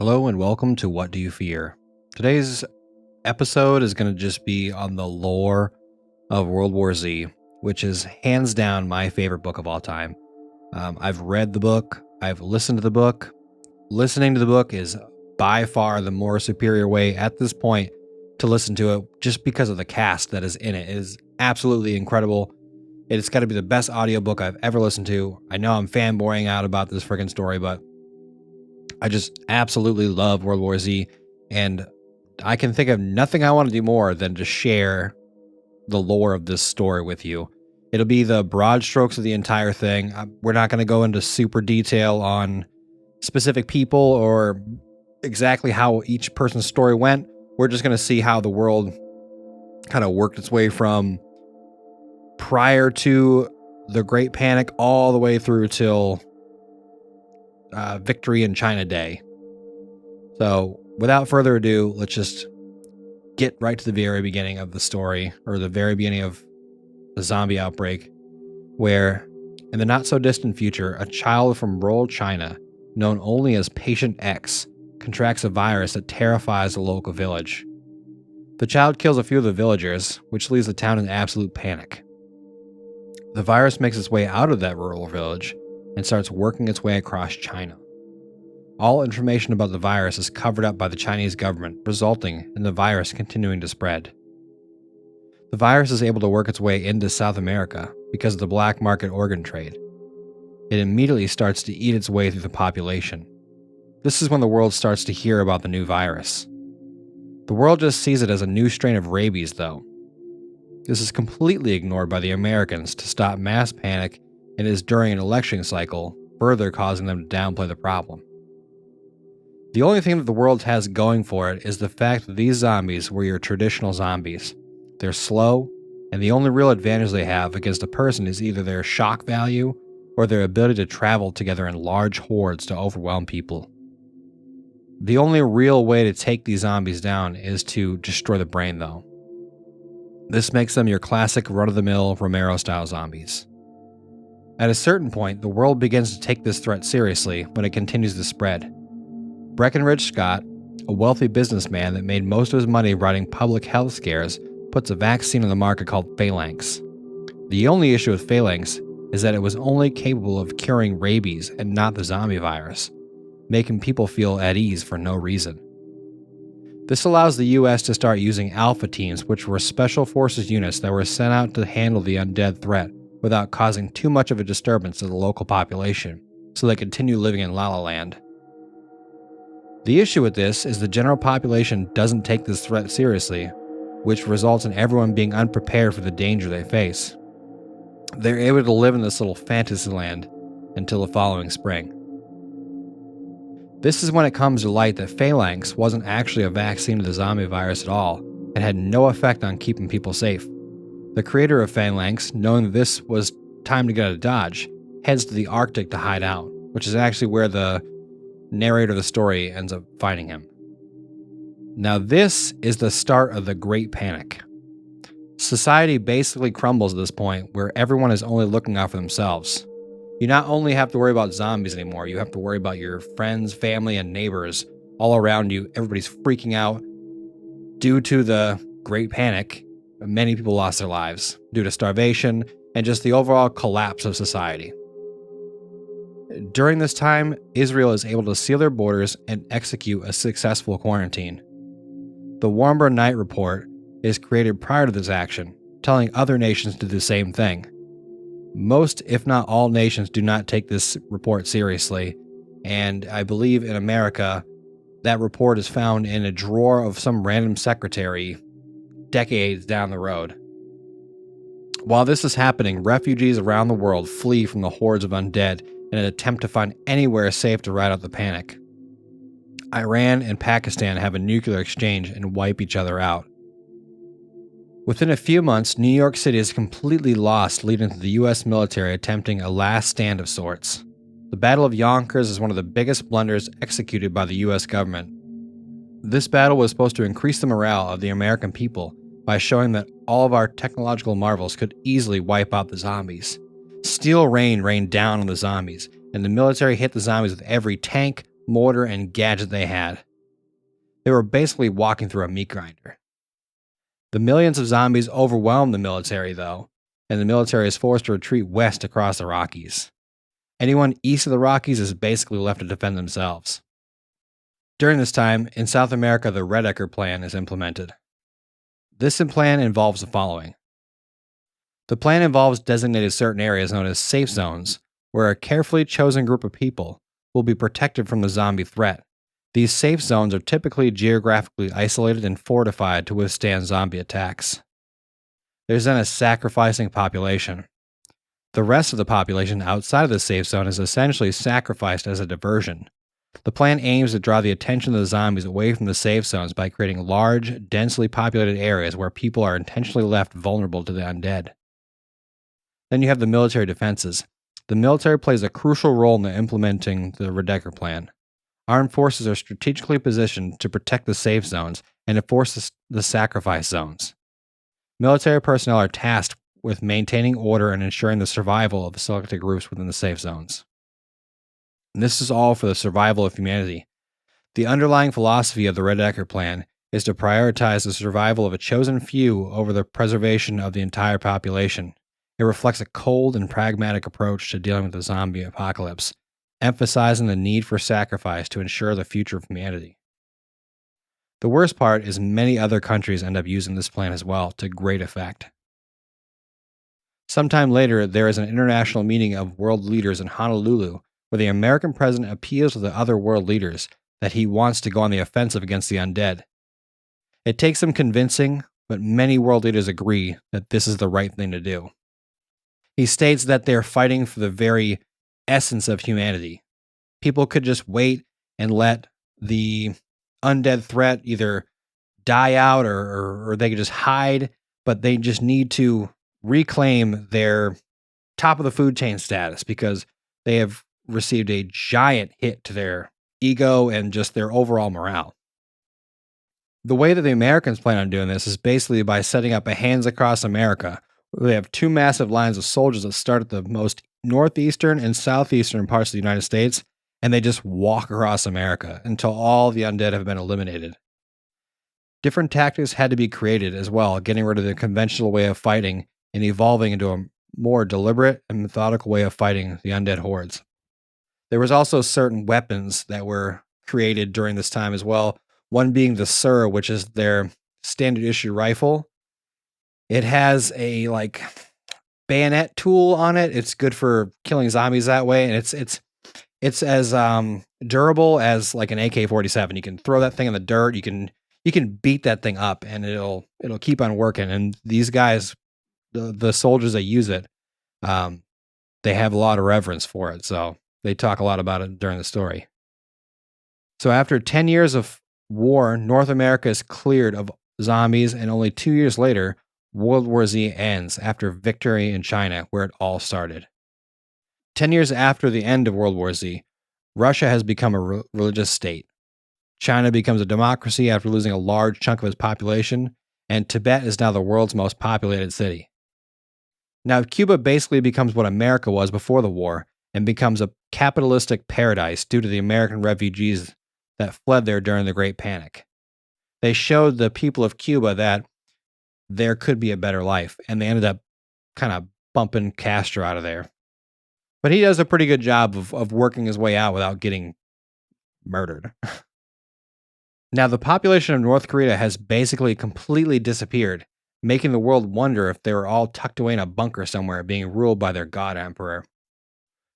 Hello and welcome to What Do You Fear? Today's episode is going to just be on the lore of World War Z, which is hands down my favorite book of all time. I've read the book, I've listened to the book. Listening to the book is by far the more superior way at this point to listen to it just because of the cast that is in it. It is absolutely incredible. It's got to be the best audiobook I've ever listened to. I know I'm fanboying out about this freaking story, but I just absolutely love World War Z, and I can think of nothing I want to do more than to share the lore of this story with you. It'll be the broad strokes of the entire thing. We're not going to go into super detail on specific people or exactly how each person's story went. We're just going to see how the world kind of worked its way from prior to the Great Panic all the way through till Victory in China Day. So without further ado, let's just get right to the very beginning of the story, or the very beginning of the zombie outbreak, where in the not so distant future, a child from rural China, known only as Patient X, contracts a virus that terrifies the local village. The child kills a few of the villagers, which leaves the town in absolute panic. The virus makes its way out of that rural village and starts working its way across China. All information about the virus is covered up by the Chinese government, resulting in the virus continuing to spread. The virus is able to work its way into South America because of the black market organ trade. It immediately starts to eat its way through the population. This is when the world starts to hear about the new virus. The world just sees it as a new strain of rabies, though. This is completely ignored by the Americans to stop mass panic, and is during an election cycle, further causing them to downplay the problem. The only thing that the world has going for it is the fact that these zombies were your traditional zombies. They're slow, and the only real advantage they have against a person is either their shock value or their ability to travel together in large hordes to overwhelm people. The only real way to take these zombies down is to destroy the brain, though. This makes them your classic run-of-the-mill Romero-style zombies. At a certain point, the world begins to take this threat seriously when it continues to spread. Breckinridge Scott, a wealthy businessman that made most of his money writing public health scares, puts a vaccine on the market called Failanks. The only issue with Failanks is that it was only capable of curing rabies and not the zombie virus, making people feel at ease for no reason. This allows the US to start using alpha teams, which were special forces units that were sent out to handle the undead threat without causing too much of a disturbance to the local population, so they continue living in La La Land. The issue with this is the general population doesn't take this threat seriously, which results in everyone being unprepared for the danger they face. They're able to live in this little fantasy land until the following spring. This is when it comes to light that Failanks wasn't actually a vaccine to the zombie virus at all, and had no effect on keeping people safe. The creator of Failanks, knowing that this was time to get out of Dodge, heads to the Arctic to hide out, which is actually where the narrator of the story ends up finding him. Now this is the start of the Great Panic. Society basically crumbles at this point, where everyone is only looking out for themselves. You not only have to worry about zombies anymore, you have to worry about your friends, family, and neighbors all around you. Everybody's freaking out. Due to the Great Panic, many people lost their lives due to starvation and just the overall collapse of society. During this time, Israel is able to seal their borders and execute a successful quarantine. The Warmer Night Report is created prior to this action, telling other nations to do the same thing. Most, if not all, nations do not take this report seriously, and I believe in America, that report is found in a drawer of some random secretary decades down the road. While this is happening, refugees around the world flee from the hordes of undead in an attempt to find anywhere safe to ride out the panic. Iran and Pakistan have a nuclear exchange and wipe each other out. Within a few months, New York City is completely lost, leading to the US military attempting a last stand of sorts. The Battle of Yonkers is one of the biggest blunders executed by the US government. This battle was supposed to increase the morale of the American people by showing that all of our technological marvels could easily wipe out the zombies. Steel rain rained down on the zombies, and the military hit the zombies with every tank, mortar, and gadget they had. They were basically walking through a meat grinder. The millions of zombies overwhelmed the military, though, and the military is forced to retreat west across the Rockies. Anyone east of the Rockies is basically left to defend themselves. During this time, in South America, the Redeker plan is implemented. This plan involves the following. The plan involves designated certain areas known as safe zones, where a carefully chosen group of people will be protected from the zombie threat. These safe zones are typically geographically isolated and fortified to withstand zombie attacks. There's then a sacrificing population. The rest of the population outside of the safe zone is essentially sacrificed as a diversion. The plan aims to draw the attention of the zombies away from the safe zones by creating large, densely populated areas where people are intentionally left vulnerable to the undead. Then you have the military defenses. The military plays a crucial role in implementing the Redeker plan. Armed forces are strategically positioned to protect the safe zones and enforce the sacrifice zones. Military personnel are tasked with maintaining order and ensuring the survival of the selected groups within the safe zones. And this is all for the survival of humanity. The underlying philosophy of the Redeker plan is to prioritize the survival of a chosen few over the preservation of the entire population. It reflects a cold and pragmatic approach to dealing with the zombie apocalypse, emphasizing the need for sacrifice to ensure the future of humanity. The worst part is many other countries end up using this plan as well, to great effect. Sometime later, there is an international meeting of world leaders in Honolulu, where the American president appeals to the other world leaders that he wants to go on the offensive against the undead. It takes some convincing, but many world leaders agree that this is the right thing to do. He states that they're fighting for the very essence of humanity. People could just wait and let the undead threat either die out or they could just hide, but they just need to reclaim their top of the food chain status because they have received a giant hit to their ego and just their overall morale. The way that the Americans plan on doing this is basically by setting up a Hands Across America. They have two massive lines of soldiers that start at the most northeastern and southeastern parts of the United States, and they just walk across America until all the undead have been eliminated. Different tactics had to be created as well, getting rid of the conventional way of fighting and evolving into a more deliberate and methodical way of fighting the undead hordes. There was also certain weapons that were created during this time as well, one being the SIR, which is their standard issue rifle. It has a bayonet tool on it. It's good for killing zombies that way, and it's as durable as like an AK-47. You can throw that thing in the dirt. You can beat that thing up, and it'll keep on working. And these guys, the soldiers that use it, they have a lot of reverence for it. So they talk a lot about it during the story. So after 10 years of war, North America is cleared of zombies, and only 2 years later, World War Z ends after victory in China, where it all started. 10 years after the end of World War Z, Russia has become a religious state. China becomes a democracy after losing a large chunk of its population, and Tibet is now the world's most populated city. Now, Cuba basically becomes what America was before the war and becomes a capitalistic paradise due to the American refugees that fled there during the Great Panic. They showed the people of Cuba that there could be a better life, and they ended up kind of bumping Castro out of there. But he does a pretty good job of working his way out without getting murdered. Now, the population of North Korea has basically completely disappeared, making the world wonder if they were all tucked away in a bunker somewhere being ruled by their god emperor.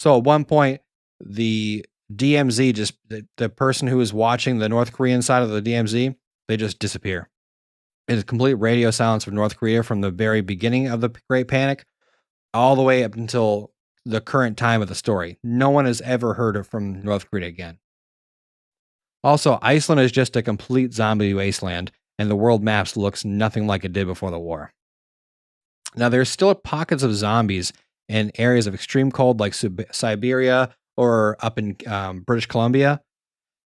So at one point, the DMZ, the person who is watching the North Korean side of the DMZ, they just disappear. It is complete radio silence from North Korea from the very beginning of the Great Panic all the way up until the current time of the story. No one has ever heard from North Korea again. Also, Iceland is just a complete zombie wasteland, and the world maps looks nothing like it did before the war. Now, there's still pockets of zombies in areas of extreme cold like Siberia or up in British Columbia,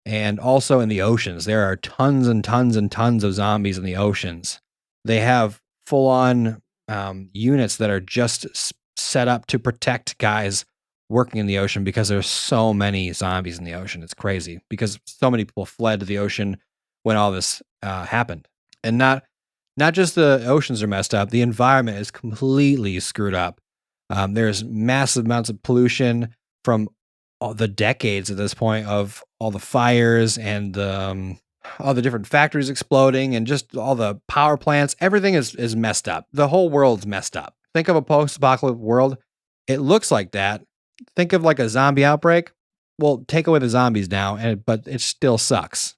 and also in the oceans. There are tons and tons and tons of zombies in the oceans. They have full-on units that are just set up to protect guys working in the ocean because there's so many zombies in the ocean. It's crazy because so many people fled to the ocean when all this happened. And not just the oceans are messed up, the environment is completely screwed up. There's massive amounts of pollution from all the decades at this point of all the fires and all the different factories exploding and just all the power plants. Everything is messed up. The whole world's messed up. Think of a post-apocalyptic world. It looks like that. Think of like a zombie outbreak. Well, take away the zombies now, but it still sucks.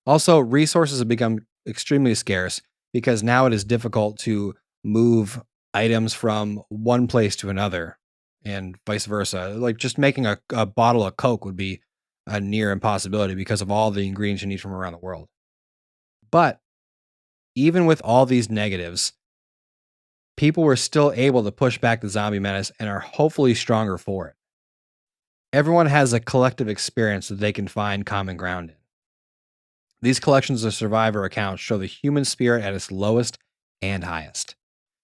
Also, resources have become extremely scarce because now it is difficult to move items from one place to another and vice versa. Like just making a bottle of Coke would be a near impossibility because of all the ingredients you need from around the world. But even with all these negatives, people were still able to push back the zombie menace and are hopefully stronger for it. Everyone has a collective experience that they can find common ground in. These collections of survivor accounts show the human spirit at its lowest and highest.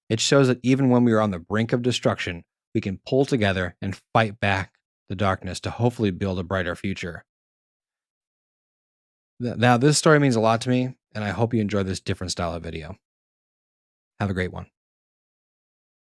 It shows that even when we are on the brink of destruction, we can pull together and fight back the darkness to hopefully build a brighter future. Now, this story means a lot to me, and I hope you enjoy this different style of video. Have a great one.